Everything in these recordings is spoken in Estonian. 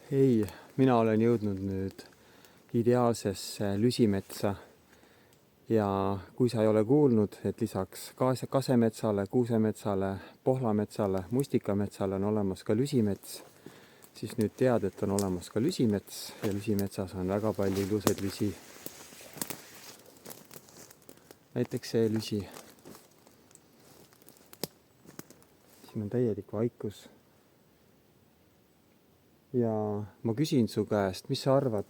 Hei, mina olen jõudnud nüüd ideaalsesse lüsimetsa ja kui sa ei ole kuulnud, et lisaks kasemetsale, kuusemetsale, pohlametsale, mustikametsale on olemas ka lüsimets, siis nüüd tead, et on olemas ka lüsimets ja lüsimetsas on väga palju ilusaid lüsi. Näiteks see lüsi. Siin on täielik vaikus. Ja ma küsin su käest, mis sa arvad,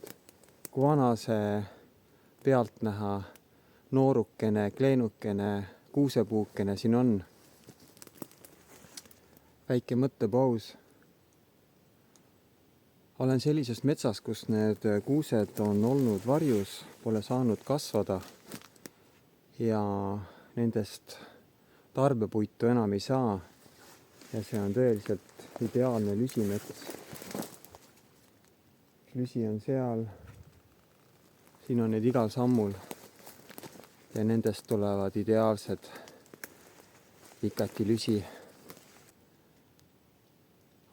kui vana see pealtnäha noorukene, kleenukene, kuusepuukene siin on? Väike mõttepaus. Olen sellises metsas, kus need kuused on olnud varjus, pole saanud kasvada ja nendest tarbepuitu enam ei saa. Ja see on tõeliselt ideaalne lüsimets. Lüsi on seal, siin on need igal sammul ja nendest tulevad ideaalsed pikati lüsi.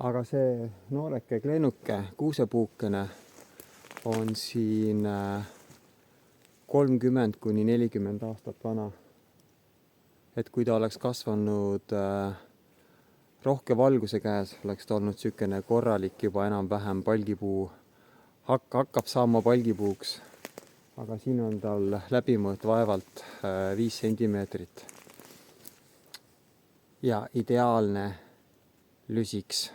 Aga see nooreke kleenuke, kuusepuukene on siin 30–40 aastat vana. Et kui ta oleks kasvanud rohke valguse käes, oleks ta olnud sükene korralik juba enam-vähem palgipuu. Hakkab saama palgipuuks, aga siin on tal läbimõõt vaevalt 5 sentimeetrit. Ja ideaalne lüsiks.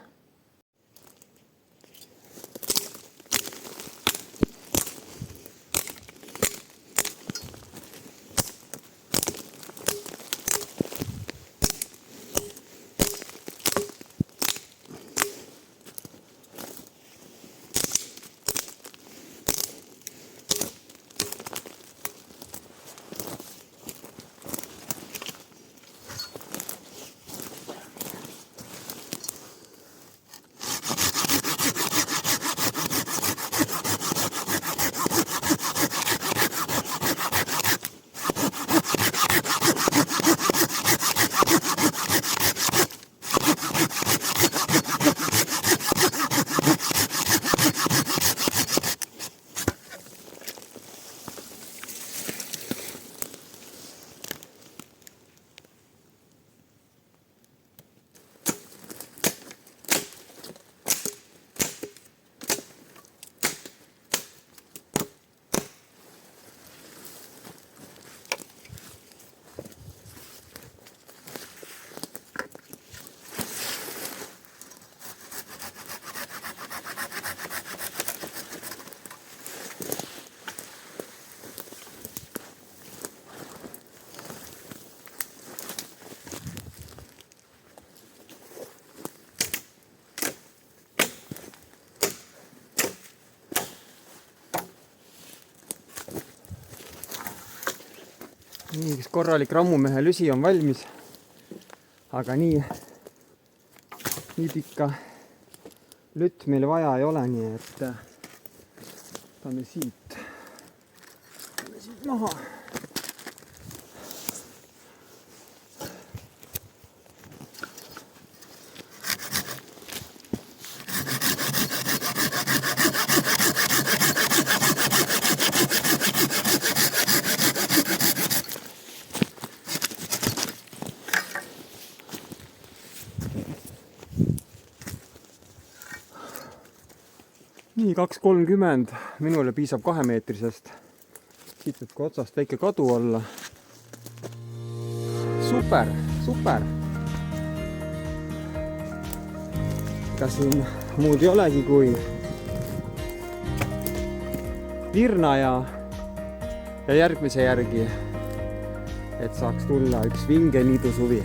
Nii, üks korralik rammumehe lüsi on valmis, aga nii pikka lütt meil vaja ei ole, nii et võtame siit maha. Nii, 2:30, minule piisab 2-meetrisest. Siit võib ka otsast väike kadu olla. Super, super. Ega siin muud ei olegi kui virna ja järgmise järgi, et saaks tulla üks vinge niidusuvi.